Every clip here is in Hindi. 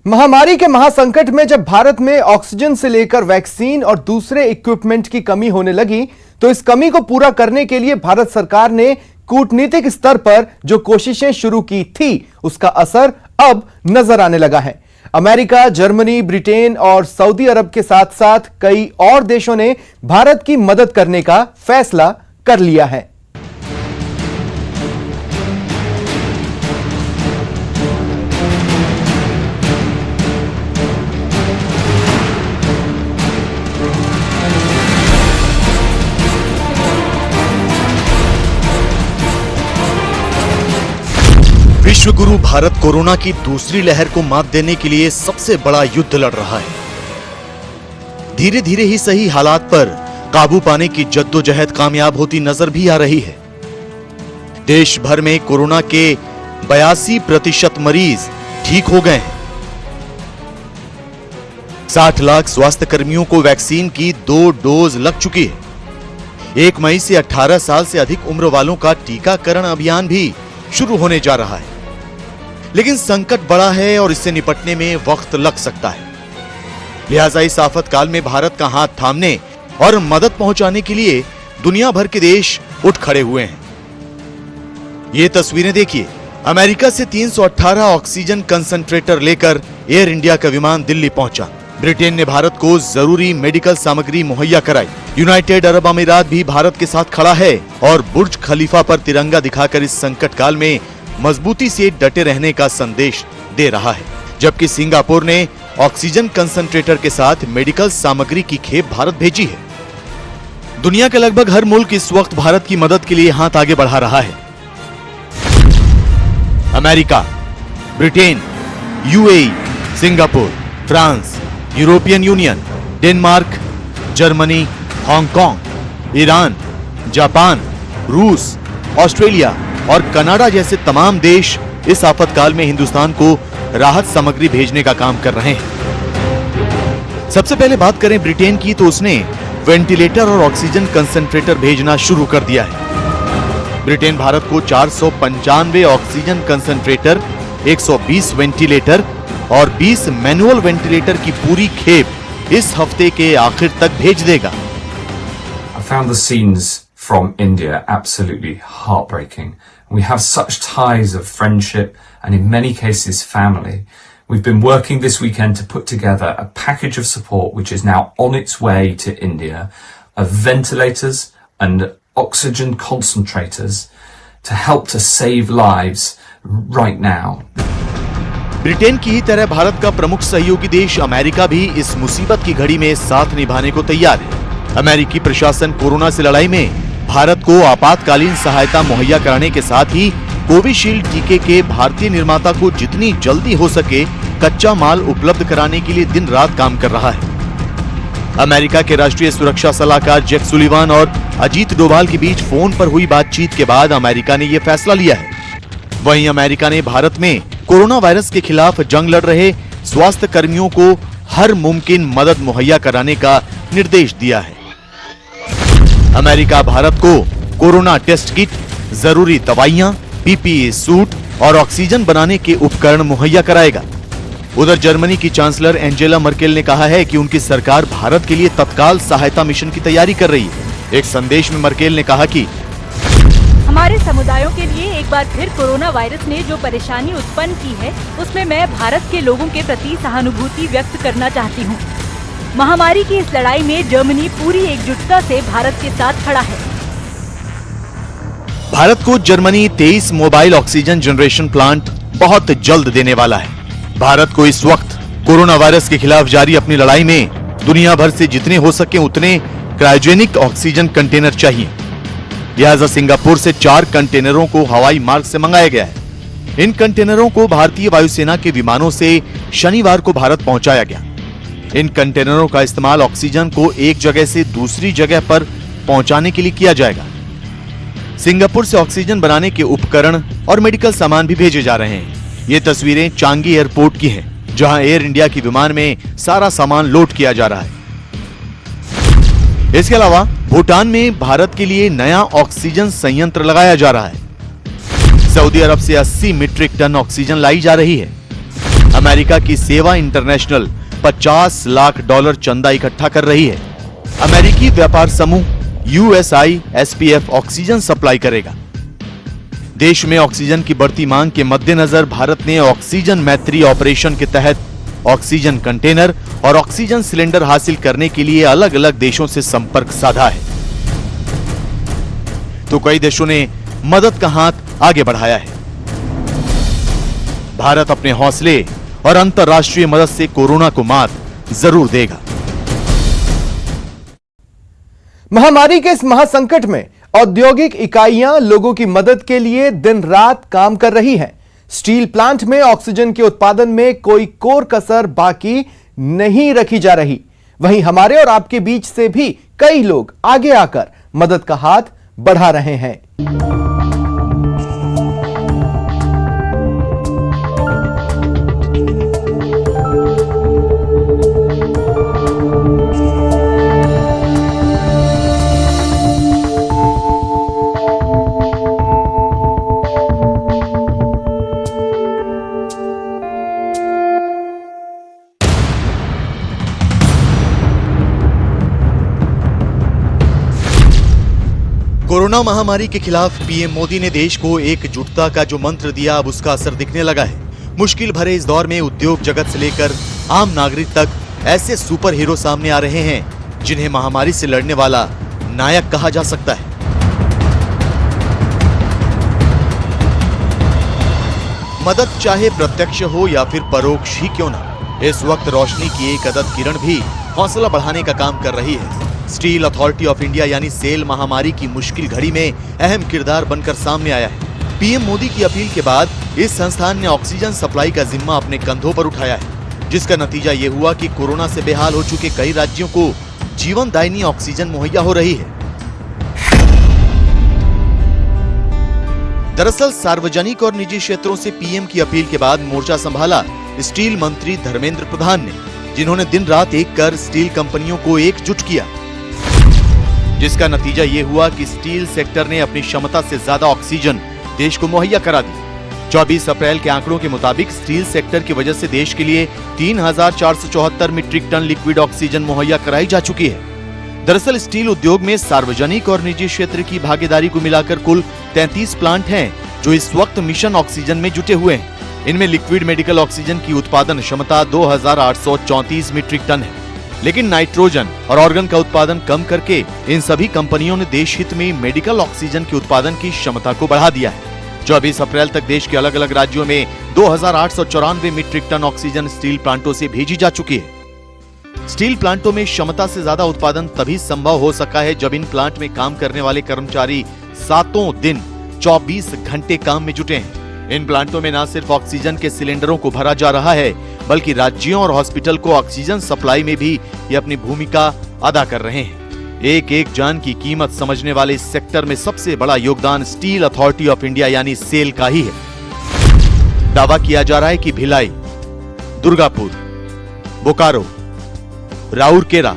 महामारी के महासंकट में जब भारत में ऑक्सीजन से लेकर वैक्सीन और दूसरे इक्विपमेंट की कमी होने लगी, तो इस कमी को पूरा करने के लिए भारत सरकार ने कूटनीतिक स्तर पर जो कोशिशें शुरू की थी, उसका असर अब नजर आने लगा है। अमेरिका, जर्मनी, ब्रिटेन और सऊदी अरब के साथ साथ कई और देशों ने भारत की मदद करने का फैसला कर लिया है। विश्व गुरु भारत कोरोना की दूसरी लहर को मात देने के लिए सबसे बड़ा युद्ध लड़ रहा है। धीरे धीरे ही सही हालात पर काबू पाने की जद्दोजहद कामयाब होती नजर भी आ रही है। देश भर में कोरोना के 82% मरीज ठीक हो गए हैं। 60 लाख स्वास्थ्य कर्मियों को वैक्सीन की 2 डोज लग चुकी है। 1 मई से 18 साल से अधिक उम्र वालों का टीकाकरण अभियान भी शुरू होने जा रहा है। लेकिन संकट बड़ा है और इससे निपटने में वक्त लग सकता है। लिहाजा इस आफत काल में भारत का हाथ थामने और मदद पहुंचाने के लिए दुनिया भर के देश उठ खड़े हुए हैं। ये तस्वीरें देखिए। अमेरिका से 318 ऑक्सीजन कंसंट्रेटर लेकर एयर इंडिया का विमान दिल्ली पहुंचा। ब्रिटेन ने भारत को जरूरी मेडिकल सामग्री मुहैया कराई। यूनाइटेड अरब अमीरात भी भारत के साथ खड़ा है और बुर्ज खलीफा पर तिरंगा दिखाकर इस संकट काल में मजबूती से डटे रहने का संदेश दे रहा है। जबकि सिंगापुर ने ऑक्सीजन कंसंट्रेटर के साथ मेडिकल सामग्री की खेप भारत भेजी है। दुनिया के लगभग हर मुल्क इस वक्त भारत की मदद के लिए हाथ आगे बढ़ा रहा है। America, Britain, UAE, Singapore, France, European union, Denmark, Germany, Hong Kong, Iran, Japan, रूस, ऑस्ट्रेलिया और कनाडा जैसे तमाम देश इस आफतकाल में हिंदुस्तान को राहत सामग्री भेजने का काम कर रहे हैं। सबसे पहले बात करें ब्रिटेन की, तो उसने वेंटिलेटर और ऑक्सीजन कंसंट्रेटर भेजना शुरू कर दिया है। ब्रिटेन भारत को 495 ऑक्सीजन कंसंट्रेटर, 120 वेंटिलेटर और 20 मैनुअल वेंटिलेटर की पूरी खेप इस हफ्ते के आखिर तक भेज देगा। I found the scenes from India absolutely heartbreaking. We have such ties of friendship and in many cases family. We've been working this weekend to put together a package of support which is now on its way to India, of ventilators and oxygen concentrators to help to save lives right now. Britain की ही तरह भारत का प्रमुख सहयोगी देश अमेरिका भी इस मुसीबत की घड़ी में साथ निभाने को तैयार है। अमेरिकी प्रशासन कोरोना से लड़ाई में भारत को आपातकालीन सहायता मुहैया कराने के साथ ही कोविशील्ड टीके के भारतीय निर्माता को जितनी जल्दी हो सके कच्चा माल उपलब्ध कराने के लिए दिन रात काम कर रहा है। अमेरिका के राष्ट्रीय सुरक्षा सलाहकार जैक सुलिवान और अजीत डोभाल के बीच फोन पर हुई बातचीत के बाद अमेरिका ने यह फैसला लिया है। वहीं अमेरिका ने भारत में कोरोना वायरस के खिलाफ जंग लड़ रहे स्वास्थ्य कर्मियों को हर मुमकिन मदद मुहैया कराने का निर्देश दिया है। अमेरिका भारत को कोरोना टेस्ट किट, जरूरी दवाइयां, पीपीई सूट और ऑक्सीजन बनाने के उपकरण मुहैया कराएगा। उधर जर्मनी की चांसलर एंजेला मर्केल ने कहा है कि उनकी सरकार भारत के लिए तत्काल सहायता मिशन की तैयारी कर रही है। एक संदेश में मर्केल ने कहा कि हमारे समुदायों के लिए एक बार फिर कोरोना वायरस ने जो परेशानी उत्पन्न की है, उसमें मैं भारत के लोगों के प्रति सहानुभूति व्यक्त करना चाहती हूँ। महामारी की इस लड़ाई में जर्मनी पूरी एकजुटता से भारत के साथ खड़ा है। भारत को Germany 23 mobile oxygen generation plant बहुत जल्द देने वाला है। भारत को इस वक्त कोरोना वायरस के खिलाफ जारी अपनी लड़ाई में दुनिया भर से जितने हो सके उतने क्रायोजेनिक ऑक्सीजन कंटेनर चाहिए। लिहाजा सिंगापुर से 4 कंटेनरों को हवाई मार्ग से मंगाया गया है। इन कंटेनरों को भारतीय वायुसेना के विमानों से शनिवार को भारत पहुंचाया गया। इन कंटेनरों का इस्तेमाल ऑक्सीजन को एक जगह से दूसरी जगह पर पहुंचाने के लिए किया जाएगा। सिंगापुर से ऑक्सीजन बनाने के उपकरण और मेडिकल सामान भी भेजे जा रहे हैं। ये तस्वीरें चांगी एयरपोर्ट की हैं, जहां एयर इंडिया के विमान में सारा सामान लोड किया जा रहा है। इसके अलावा भूटान में भारत के लिए नया ऑक्सीजन संयंत्र लगाया जा रहा है। सऊदी अरब से 80 मीट्रिक टन ऑक्सीजन लाई जा रही है। अमेरिका की सेवा इंटरनेशनल $50 लाख चंदा इकट्ठा कर रही है। अमेरिकी व्यापार समूह USISPF ऑक्सीजन सप्लाई करेगा। देश में ऑक्सीजन की बढ़ती मांग के मद्देनजर भारत ने ऑक्सीजन मैत्री ऑपरेशन के तहत ऑक्सीजन कंटेनर और ऑक्सीजन सिलेंडर हासिल करने के लिए अलग अलग देशों से संपर्क साधा है, तो कई देशों ने मदद का हाथ आगे बढ़ाया है। भारत अपने हौसले और अंतर्राष्ट्रीय मदद से कोरोना को मात जरूर देगा। महामारी के इस महासंकट में औद्योगिक इकाइयां लोगों की मदद के लिए दिन रात काम कर रही हैं। स्टील प्लांट में ऑक्सीजन के उत्पादन में कोई कोर कसर बाकी नहीं रखी जा रही। वहीं हमारे और आपके बीच से भी कई लोग आगे आकर मदद का हाथ बढ़ा रहे हैं। कोरोना महामारी के खिलाफ पीएम मोदी ने देश को एकजुटता का जो मंत्र दिया, अब उसका असर दिखने लगा है। मुश्किल भरे इस दौर में उद्योग जगत से लेकर आम नागरिक तक ऐसे सुपर हीरो सामने आ रहे हैं जिन्हें महामारी से लड़ने वाला नायक कहा जा सकता है। मदद चाहे प्रत्यक्ष हो या फिर परोक्ष ही क्यों ना, इस वक्त रोशनी की एक अदद किरण भी हौसला बढ़ाने का काम कर रही है। स्टील अथॉरिटी ऑफ इंडिया यानी सेल महामारी की मुश्किल घड़ी में अहम किरदार बनकर सामने आया है। पीएम मोदी की अपील के बाद इस संस्थान ने ऑक्सीजन सप्लाई का जिम्मा अपने कंधों पर उठाया है, जिसका नतीजा ये हुआ कि कोरोना से बेहाल हो चुके कई राज्यों को जीवनदायिनी ऑक्सीजन मुहैया हो रही है। दरअसल सार्वजनिक और निजी क्षेत्रों से पीएम की अपील के बाद मोर्चा संभाला स्टील मंत्री धर्मेंद्र प्रधान ने, जिन्होंने दिन रात एक कर स्टील कंपनियों को एकजुट किया, जिसका नतीजा ये हुआ कि स्टील सेक्टर ने अपनी क्षमता से ज्यादा ऑक्सीजन देश को मुहैया करा दी। 24 अप्रैल के आंकड़ों के मुताबिक स्टील सेक्टर की वजह से देश के लिए 3,474 मीट्रिक टन लिक्विड ऑक्सीजन मुहैया कराई जा चुकी है। दरअसल स्टील उद्योग में सार्वजनिक और निजी क्षेत्र की भागीदारी को मिलाकर कुल 33 प्लांट हैं जो इस वक्त मिशन ऑक्सीजन में जुटे हुए हैं। इनमें लिक्विड मेडिकल ऑक्सीजन की उत्पादन क्षमता 2,834 मीट्रिक टन है, लेकिन नाइट्रोजन और ऑर्गन का उत्पादन कम करके इन सभी कंपनियों ने देश हित में मेडिकल ऑक्सीजन के उत्पादन की क्षमता को बढ़ा दिया है। 24 अप्रैल तक देश के अलग अलग राज्यों में 2,894 मीट्रिक टन ऑक्सीजन स्टील प्लांटों से भेजी जा चुकी है। स्टील प्लांटों में क्षमता से ज्यादा उत्पादन तभी संभव हो सका है जब इन प्लांट में काम करने वाले कर्मचारी सातों दिन 24 घंटे काम में जुटे हैं। इन प्लांटों में न सिर्फ ऑक्सीजन के सिलेंडरों को भरा जा रहा है, बल्कि राज्यों और हॉस्पिटल को ऑक्सीजन सप्लाई में भी ये अपनी भूमिका अदा कर रहे हैं। एक एक जान की कीमत समझने वाले इस सेक्टर में सबसे बड़ा योगदान स्टील अथॉरिटी ऑफ इंडिया यानी सेल का ही है। दावा किया जा रहा है कि भिलाई, दुर्गापुर, बोकारो, राउरकेला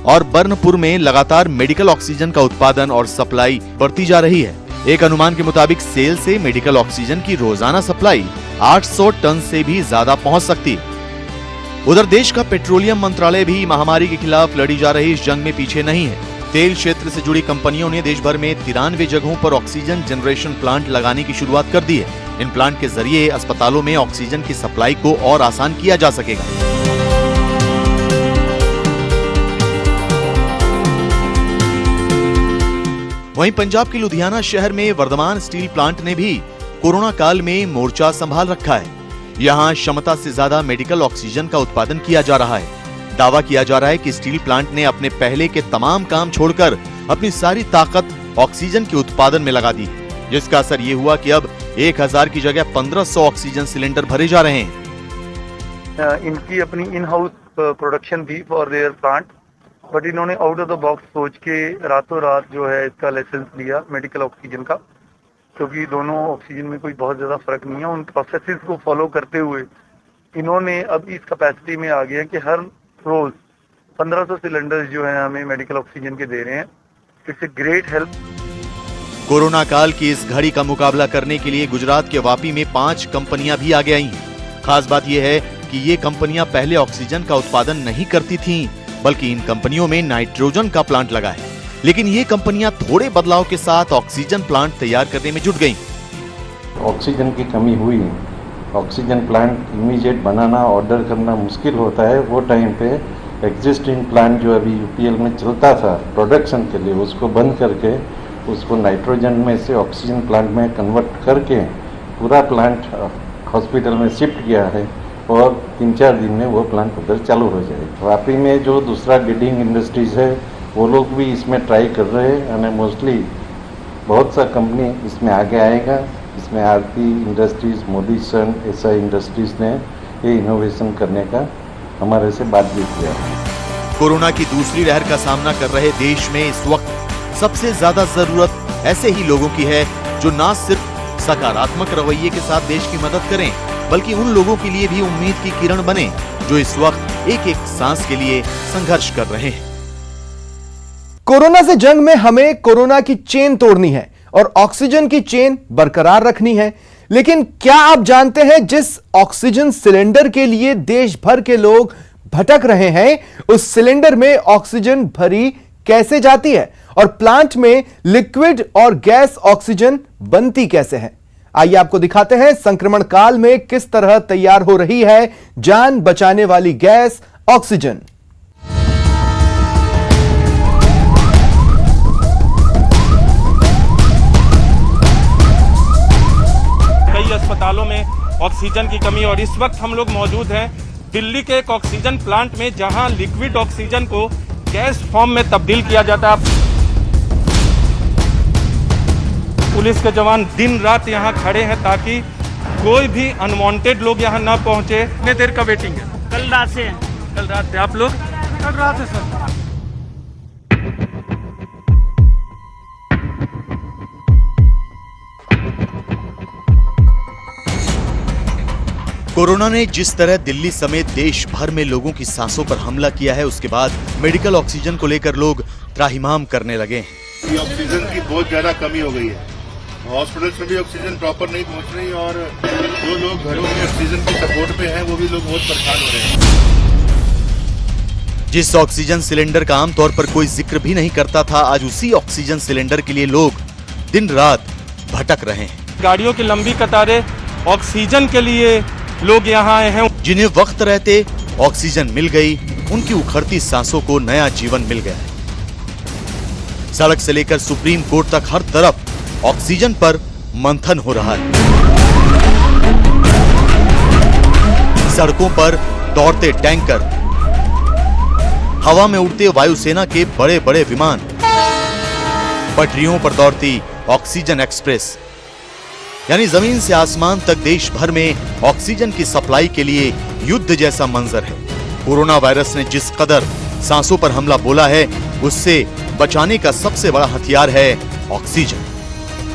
और बर्नपुर में लगातार मेडिकल ऑक्सीजन का उत्पादन और सप्लाई बढ़ती जा रही है। एक अनुमान के मुताबिक सेल से मेडिकल ऑक्सीजन की रोजाना सप्लाई 800 टन से भी ज्यादा पहुंच सकती है। उधर देश का पेट्रोलियम मंत्रालय भी महामारी के खिलाफ लड़ी जा रही इस जंग में पीछे नहीं है। तेल क्षेत्र से जुड़ी कंपनियों ने देश भर में 93 जगहों पर ऑक्सीजन जनरेशन प्लांट लगाने की शुरुआत कर दी है। इन प्लांट के जरिए अस्पतालों में ऑक्सीजन की सप्लाई को और आसान किया जा सकेगा। वहीं पंजाब के लुधियाना शहर में वर्धमान स्टील प्लांट ने भी कोरोना काल में मोर्चा संभाल रखा है। यहाँ क्षमता से ज्यादा मेडिकल ऑक्सीजन का उत्पादन किया जा रहा है। दावा किया जा रहा है कि स्टील प्लांट ने अपने पहले के तमाम काम छोड़कर अपनी सारी ताकत ऑक्सीजन के उत्पादन में लगा दी, जिसका असर ये हुआ कि अब 1000 की जगह 1500 ऑक्सीजन सिलेंडर भरे जा रहे हैं। इनकी अपनी इन हाउस प्रोडक्शन थी फॉर देयर प्लांट, बट इन्होंने आउट ऑफ द बॉक्स सोच के रातों रात जो है इसका लाइसेंस लिया मेडिकल ऑक्सीजन का, क्योंकि दोनों ऑक्सीजन में कोई बहुत ज्यादा फर्क नहीं है। उन प्रोसेसेस को फॉलो करते हुए इन्होंने अब इस कैपेसिटी में आ गया कि हर रोज 1500 सिलेंडर्स जो है हमें मेडिकल ऑक्सीजन के दे रहे हैं। It's a great help. Corona काल की इस घड़ी का मुकाबला करने के लिए गुजरात के वापी में 5 कंपनियां भी आगे आई हैं। खास बात यह है कि ये कंपनियां पहले ऑक्सीजन का उत्पादन नहीं करती थीं, बल्कि इन कंपनियों में नाइट्रोजन का प्लांट लगा है। लेकिन ये कंपनियां थोड़े बदलाव के साथ ऑक्सीजन प्लांट तैयार करने में जुट गईं। ऑक्सीजन की कमी हुई, ऑक्सीजन प्लांट इमीडिएट बनाना, ऑर्डर करना मुश्किल होता है। वो टाइम पे एग्जिस्टिंग प्लांट जो अभी यूपीएल में चलता था प्रोडक्शन के लिए, उसको बंद करके उसको नाइट्रोजन में से ऑक्सीजन प्लांट में कन्वर्ट करके पूरा प्लांट हॉस्पिटल में शिफ्ट किया है और 3-4 दिन में वो प्लांट उधर चालू हो जाएगा। वापी में जो दूसरा लीडिंग इंडस्ट्रीज है वो लोग भी इसमें ट्राई कर रहे हैं और मोस्टली बहुत सा कंपनी इसमें आगे आएगा। इसमें आरती इंडस्ट्रीज, मोदी सन, एसआई इंडस्ट्रीज ने ये इनोवेशन करने का हमारे से बात भी किया। कोरोना की दूसरी लहर का सामना कर रहे देश में इस वक्त सबसे ज्यादा जरूरत ऐसे ही लोगों की है जो न सिर्फ सकारात्मक रवैये के साथ देश की मदद करें, बल्कि उन लोगों के लिए भी उम्मीद की किरण बने जो इस वक्त एक एक सांस के लिए संघर्ष कर रहे हैं। कोरोना से जंग में हमें कोरोना की चेन तोड़नी है और ऑक्सीजन की चेन बरकरार रखनी है। लेकिन क्या आप जानते हैं जिस ऑक्सीजन सिलेंडर के लिए देश भर के लोग भटक रहे हैं, उस सिलेंडर में ऑक्सीजन भरी कैसे जाती है और प्लांट में लिक्विड और गैस ऑक्सीजन बनती कैसे है? आइए आपको दिखाते हैं संक्रमण काल में किस तरह तैयार हो रही है जान बचाने वाली गैस ऑक्सीजन। कई अस्पतालों में ऑक्सीजन की कमी और इस वक्त हम लोग मौजूद हैं दिल्ली के एक ऑक्सीजन प्लांट में, जहां लिक्विड ऑक्सीजन को गैस फॉर्म में तब्दील किया जाता है। पुलिस के जवान दिन रात यहां खड़े हैं ताकि कोई भी अनवांटेड लोग यहां ना पहुंचे। कितने देर का वेटिंग है? कल रात से। कल रात से आप लोग? कल रात से सर। कोरोना ने जिस तरह दिल्ली समेत देश भर में लोगों की सांसों पर हमला किया है, उसके बाद मेडिकल ऑक्सीजन को लेकर लोग त्राहिमाम करने लगे हैं। ऑक्सीजन की बहुत ज्यादा कमी हो गई है। हॉस्पिटल्स में भी ऑक्सीजन प्रॉपर नहीं पहुंच रही और जो लोग घरों में ऑक्सीजन की सपोर्ट पे हैं वो भी लोग बहुत परेशान हो रहे हैं। जिस ऑक्सीजन सिलेंडर का आमतौर पर कोई जिक्र भी नहीं करता था, आज उसी ऑक्सीजन सिलेंडर के लिए लोग दिन रात भटक रहे हैं। गाड़ियों की लंबी कतारें ऑक्सीजन के लिए लोग यहाँ आए हैं। जिन्हें वक्त रहते ऑक्सीजन मिल गई, उनकी उखड़ती सांसों को नया जीवन मिल गया। सड़क से लेकर सुप्रीम कोर्ट तक हर तरफ ऑक्सीजन पर मंथन हो रहा है। सड़कों पर दौड़ते टैंकर, हवा में उड़ते वायुसेना के बड़े बड़े विमान, पटरियों पर दौड़ती ऑक्सीजन एक्सप्रेस, यानी जमीन से आसमान तक देश भर में ऑक्सीजन की सप्लाई के लिए युद्ध जैसा मंजर है। कोरोना वायरस ने जिस कदर सांसों पर हमला बोला है, उससे बचाने का सबसे बड़ा हथियार है ऑक्सीजन।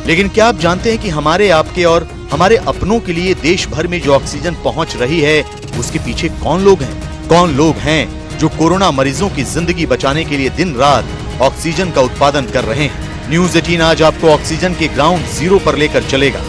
लेकिन क्या आप जानते हैं कि हमारे, आपके और हमारे अपनों के लिए देश भर में जो ऑक्सीजन पहुंच रही है, उसके पीछे कौन लोग हैं? कौन लोग हैं जो कोरोना मरीजों की जिंदगी बचाने के लिए दिन रात ऑक्सीजन का उत्पादन कर रहे हैं? न्यूज़ 18 आज आपको ऑक्सीजन के ग्राउंड जीरो पर लेकर चलेगा।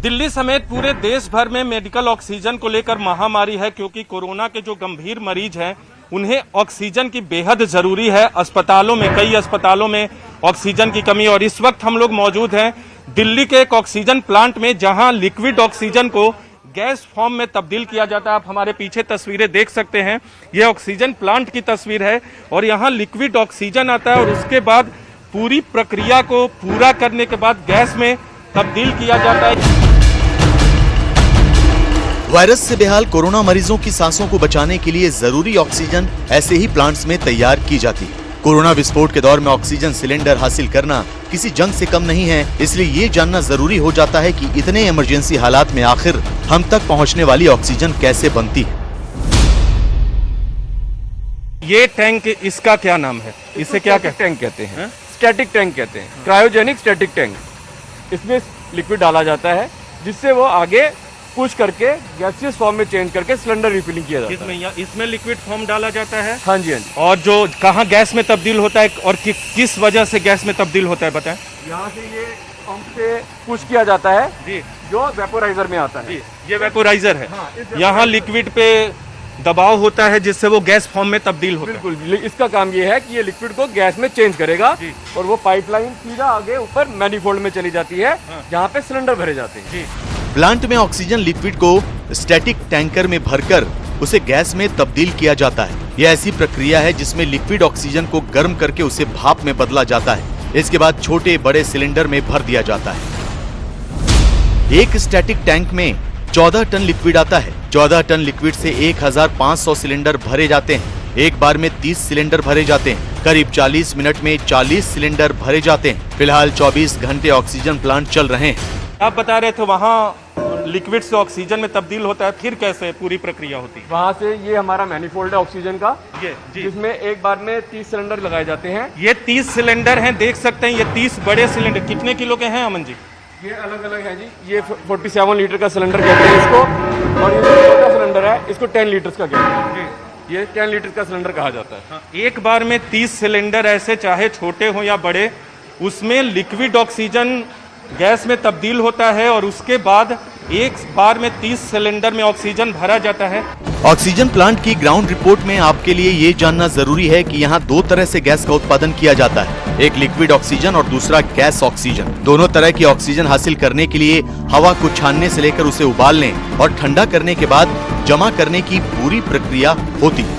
दिल्ली समेत पूरे देश भर में मेडिकल ऑक्सीजन को लेकर महामारी है, क्योंकि कोरोना के जो गंभीर मरीज हैं उन्हें ऑक्सीजन की बेहद जरूरी है। अस्पतालों में, कई अस्पतालों में ऑक्सीजन की कमी और इस वक्त हम लोग मौजूद हैं दिल्ली के एक ऑक्सीजन प्लांट में, जहां लिक्विड ऑक्सीजन को गैस फॉर्म में तब्दील किया जाता है। आप हमारे पीछे तस्वीरें देख सकते हैं, यह ऑक्सीजन प्लांट की तस्वीर है और यहाँ लिक्विड ऑक्सीजन आता है और उसके बाद पूरी प्रक्रिया को पूरा करने के बाद गैस में तब्दील किया जाता है। वायरस से बेहाल कोरोना मरीजों की सांसों को बचाने के लिए जरूरी ऑक्सीजन ऐसे ही प्लांट्स में तैयार की जाती है। कोरोना विस्फोट के दौर में ऑक्सीजन सिलेंडर हासिल करना किसी जंग से कम नहीं है, इसलिए ये जानना जरूरी हो जाता है कि इतने इमरजेंसी हालात में आखिर हम तक पहुंचने वाली ऑक्सीजन कैसे बनती है। ये टैंक, इसका क्या नाम है? इसे क्या टैंक कहते हैं? स्टैटिक टैंक कहते हैं, क्रायोजेनिक स्टैटिक टैंक। इसमें लिक्विड डाला जाता है जिससे वो आगे पुश करके गैसियस फॉर्म में चेंज करके सिलेंडर रिफिलिंग किया जाता है। इसमें लिक्विड फॉर्म डाला जाता है? हाँ जी, हाँ जी। और जो कहाँ गैस में तब्दील होता है और किस वजह से गैस में तब्दील होता है बताएं? यहाँ से ये पंप से पुश किया जाता है जी जो वेपोराइजर में आता है। जी, ये वेपोराइजर है। हाँ, इस यहाँ लिक्विड पे दबाव होता है जिससे वो गैस फॉर्म में तब्दील होता है। बिल्कुल, इसका काम ये है कि ये लिक्विड को गैस में चेंज करेगा जी। और वो पाइपलाइन सीधा आगे ऊपर मैनीफोल्ड में चली जाती है जहाँ पे सिलेंडर भरे जाते हैं। जी प्लांट में ऑक्सीजन लिक्विड को स्टैटिक टैंकर में भरकर उसे गैस में तब्दील किया जाता है। यह ऐसी प्रक्रिया है जिसमें लिक्विड ऑक्सीजन को गर्म करके उसे भाप में बदला जाता है। इसके बाद छोटे बड़े सिलेंडर में भर दिया जाता है। एक स्टैटिक टैंक में 14 टन लिक्विड आता है। 14 टन लिक्विड से 1500 सिलेंडर भरे जाते हैं। एक बार में 30 सिलेंडर भरे जाते हैं। करीब 40 मिनट में 40 सिलेंडर भरे जाते हैं। फिलहाल 24 घंटे ऑक्सीजन प्लांट चल रहे हैं। आप बता रहे थे वहाँ लिक्विड से ऑक्सीजन में तब्दील होता है, फिर कैसे पूरी प्रक्रिया होती है? वहाँ से ये हमारा मैनीफोल्ड है ऑक्सीजन का, ये जी जिसमें एक बार में 30 सिलेंडर लगाए जाते हैं। ये 30 सिलेंडर हैं, देख सकते हैं। ये 30 बड़े सिलेंडर कितने किलो के हैं अमन जी? ये अलग अलग है जी। ये 47 लीटर का सिलेंडर कहते हैं इसको, और ये जो छोटा सिलेंडर है इसको 10 लीटर का कहते हैं। ये 10 लीटर का सिलेंडर कहा जाता है। एक बार में 30 सिलेंडर ऐसे, चाहे छोटे हो या बड़े, उसमें लिक्विड ऑक्सीजन गैस में तब्दील होता है और उसके बाद एक बार में 30 सिलेंडर में ऑक्सीजन भरा जाता है। ऑक्सीजन प्लांट की ग्राउंड रिपोर्ट में आपके लिए ये जानना जरूरी है कि यहाँ 2 तरह से गैस का उत्पादन किया जाता है। एक लिक्विड ऑक्सीजन और दूसरा गैस ऑक्सीजन। दोनों तरह की ऑक्सीजन हासिल करने के लिए हवा को छानने से लेकर उसे उबालने और ठंडा करने के बाद जमा करने की पूरी प्रक्रिया होती है।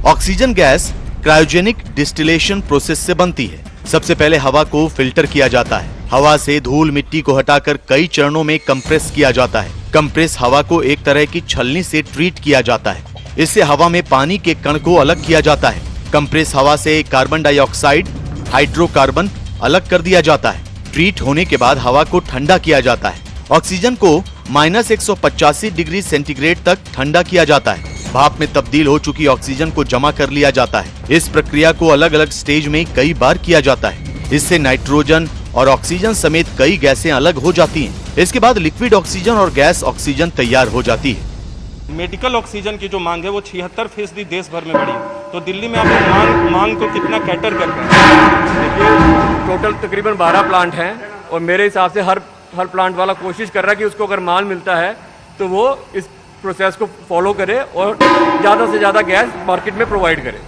Oxygen gas cryogenic distillation process से बनती है। सबसे पहले हवा को फिल्टर किया जाता है। हवा से धूल मिट्टी को हटाकर कई चरणों में कंप्रेस किया जाता है। कंप्रेस हवा को एक तरह की छलनी से ट्रीट किया जाता है। इससे हवा में पानी के कण को अलग किया जाता है। कंप्रेस हवा से कार्बन डाइऑक्साइड, हाइड्रोकार्बन अलग कर दिया जाता है। ट्रीट होने के बाद हवा को ठंडा किया जाता है। ऑक्सीजन को -185 डिग्री सेंटीग्रेड तक ठंडा किया जाता है। भाप में तब्दील हो चुकी ऑक्सीजन को जमा कर लिया जाता है। इस प्रक्रिया को अलग अलग स्टेज में कई बार किया जाता है। इससे नाइट्रोजन और ऑक्सीजन समेत कई गैसें अलग हो जाती हैं। इसके बाद लिक्विड ऑक्सीजन और गैस ऑक्सीजन तैयार हो जाती है। मेडिकल ऑक्सीजन की जो मांग है वो 76% देश भर में बढ़ी है। तो दिल्ली में आप मांग को कितना कैटर कर रहे हैं? देखिए, टोटल तकरीबन 12 प्लांट हैं और मेरे हिसाब से हर प्लांट वाला कोशिश कर रहा है कि उसको अगर माल मिलता है तो वो इस प्रोसेस को फॉलो करे और ज्यादा से ज्यादा गैस मार्केट में प्रोवाइड करे।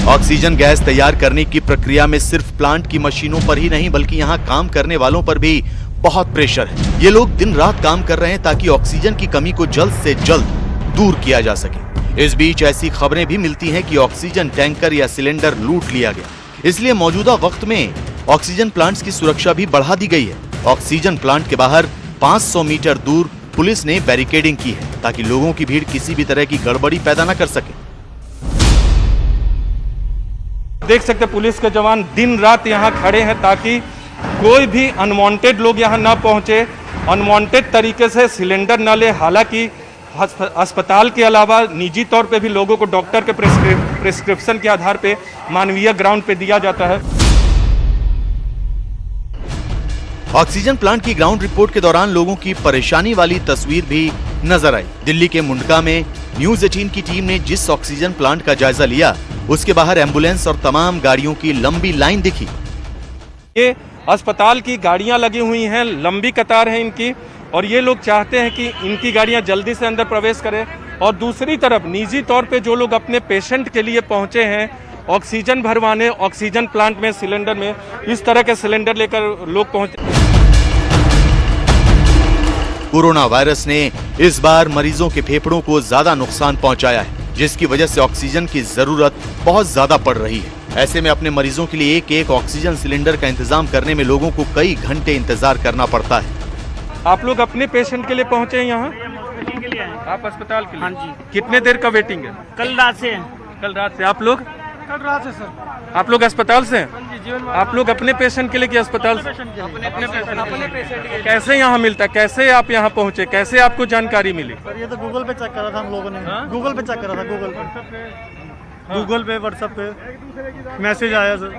ऑक्सीजन गैस तैयार करने की प्रक्रिया में सिर्फ प्लांट की मशीनों पर ही नहीं बल्कि यहाँ काम करने वालों पर भी बहुत प्रेशर है। ये लोग दिन रात काम कर रहे हैं ताकि ऑक्सीजन की कमी को जल्द से जल्द दूर किया जा सके। इस बीच ऐसी खबरें भी मिलती हैं कि ऑक्सीजन टैंकर या सिलेंडर लूट लिया गया। इसलिए मौजूदा वक्त में ऑक्सीजन प्लांट्स की सुरक्षा भी बढ़ा दी गई है। ऑक्सीजन प्लांट के बाहर 500 मीटर दूर पुलिस ने बैरिकेडिंग की है ताकि लोगों की भीड़ किसी भी तरह की गड़बड़ी पैदा न कर सके। देख सकते पुलिस के जवान दिन रात यहाँ खड़े हैं ताकि कोई भी अनवांटेड लोग यहाँ ना पहुंचे, अनवांटेड तरीके से सिलेंडर न ले। हालांकि अस्पताल के अलावा निजी तौर पे भी लोगों को डॉक्टर के प्रिस्क्रिप्शन के आधार पे मानवीय ग्राउंड पे दिया जाता है। ऑक्सीजन प्लांट की ग्राउंड रिपोर्ट के दौरान लोगों की परेशानी वाली तस्वीर भी नजर आई। दिल्ली के मुंडका में न्यूज 18 की टीम ने जिस ऑक्सीजन प्लांट का जायजा लिया उसके बाहर एम्बुलेंस और तमाम गाड़ियों की लंबी लाइन दिखी। ये अस्पताल की गाड़ियां लगी हुई हैं, लंबी कतार है इनकी, और ये लोग चाहते हैं कि इनकी गाड़ियां जल्दी से अंदर प्रवेश करें। और दूसरी तरफ निजी तौर पे जो लोग अपने पेशेंट के लिए पहुंचे हैं ऑक्सीजन भरवाने, ऑक्सीजन प्लांट में सिलेंडर में इस तरह के सिलेंडर लेकर लोग पहुंचे। कोरोना वायरस ने इस बार मरीजों के फेफड़ों को ज्यादा नुकसान पहुंचाया है, जिसकी वजह से ऑक्सीजन की जरूरत बहुत ज्यादा पड़ रही है। ऐसे में अपने मरीजों के लिए एक एक ऑक्सीजन सिलेंडर का इंतजाम करने में लोगों को कई घंटे इंतजार करना पड़ता है। आप लोग अपने पेशेंट के लिए पहुंचे हैं यहाँ? आप अस्पताल के लिए? हाँ जी। कितने देर का वेटिंग है? कल रात से। कल रात से आप लोग? कल रात से सर। आप लोग अस्पताल से हैं? जीवन आप लोग अपने पेशेंट के लिए कि अस्पताल से? अपने पेशेंट। कैसे यहाँ मिलता है? कैसे आप यहाँ पहुँचे? कैसे आपको जानकारी मिली? सर ये तो गूगल पे चेक करा था हम लोगों ने। गूगल पे चेक करा था, गूगल पे। गूगल पे व्हाट्सएप पे मैसेज आया सर।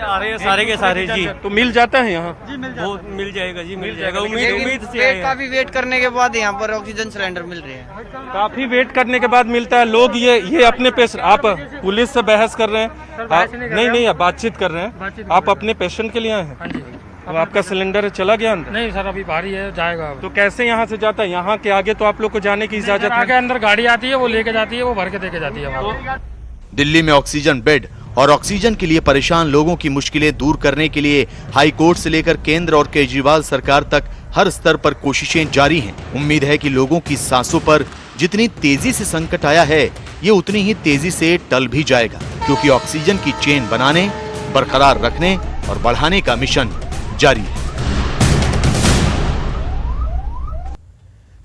आ रहे हैं सारे के सारे जी। तो मिल जाता है यहाँ? जी मिल जाएगा। वो मिल जाएगा जी, मिल जाएगा। उम्मीद से आए हैं। काफी वेट करने के बाद यहाँ पर ऑक्सीजन सिलेंडर मिल रहे हैं। काफी वेट करने के बाद मिलता है। लोग ये अपने पेशेंट, आप पुलिस से बहस कर रहे हैं? नहीं, आप बातचीत कर रहे हैं। आप अपने पेशेंट के लिए आए हैं? अब आपका सिलेंडर चला गया अंदर? नहीं सर, अभी भारी है, जाएगा। तो कैसे यहाँ से जाता है? यहाँ के आगे तो आप लोग को जाने की इजाजत आगे है। अंदर गाड़ी आती है, वो लेके जाती है, वो भर के देके जाती है। दिल्ली में ऑक्सीजन बेड और ऑक्सीजन के लिए परेशान लोगों की मुश्किलें दूर करने के लिए हाई कोर्ट से लेकर केंद्र और केजरीवाल सरकार तक हर स्तर पर कोशिशें जारी हैं। उम्मीद है कि लोगों की सांसों पर जितनी तेजी से संकट आया है, ये उतनी ही तेजी से टल भी जाएगा, क्योंकि ऑक्सीजन की चेन बनाने, बरकरार रखने और बढ़ाने का मिशन जारी है।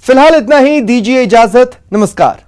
फिलहाल इतना ही, दीजिए इजाजत, नमस्कार।